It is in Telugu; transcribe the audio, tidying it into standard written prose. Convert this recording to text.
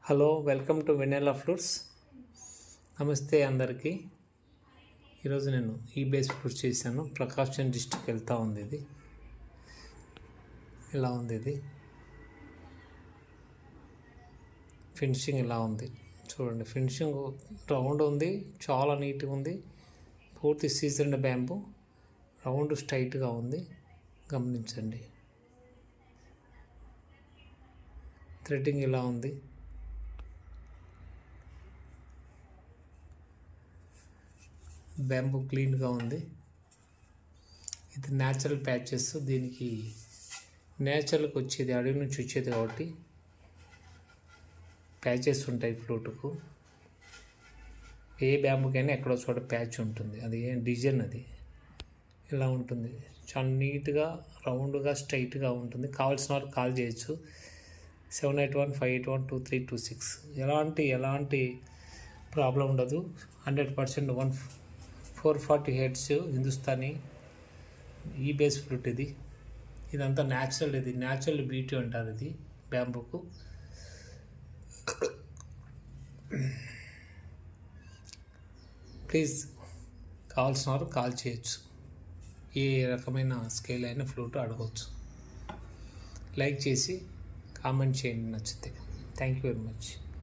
Hello, welcome to Vennela fruits. నమస్తే అందరికీ. ఈరోజు నేను ఈ బేస్ ఫ్రూట్స్ చేశాను. ప్రకాశం డిస్ట్రిక్ట్ వెళ్తూ ఉంది. ఇది ఇలా ఉంది. ఇది ఫినిషింగ్ ఇలా ఉంది చూడండి. ఫినిషింగ్ రౌండ్ ఉంది, చాలా నీట్గా ఉంది. పూర్తి సీజన్డ్ బ్యాంబూ, రౌండ్ స్ట్రైట్గా ఉంది. గమనించండి. థ్రెడ్డింగ్ ఇలా ఉంది. బ్యాంబూ క్లీన్గా ఉంది. ఇది న్యాచురల్ ప్యాచెస్. దీనికి నేచురల్కి వచ్చేది, అడవి నుంచి వచ్చేది కాబట్టి ప్యాచెస్ ఉంటాయి ఫ్లూట్కు. ఏ బ్యాంబుకైనా ఎక్కడో చోట ప్యాచ్ ఉంటుంది. అది ఏం డిజైన్, అది ఇలా ఉంటుంది. చాలా నీట్గా రౌండ్గా స్ట్రైట్గా ఉంటుంది. కావాల్సిన వారు కాల్ చేయొచ్చు. 7815812326. ఎలాంటి ప్రాబ్లం ఉండదు. 100% 440 హెడ్స్ హిందుస్థానీ ఈ బేస్ ఫ్రూట్. ఇదంతా న్యాచురల్. ఇది న్యాచురల్ బ్యూటీ అంటారు ఇది బ్యాంబూకు. ప్లీజ్ కావాల్సిన వారు కాల్ చేయొచ్చు. ఏ రకమైన స్కేల్ అయినా ఫ్లూట్ అడగవచ్చు. లైక్ చేసి కామెంట్ చేయండి నచ్చితే. Thank you very much.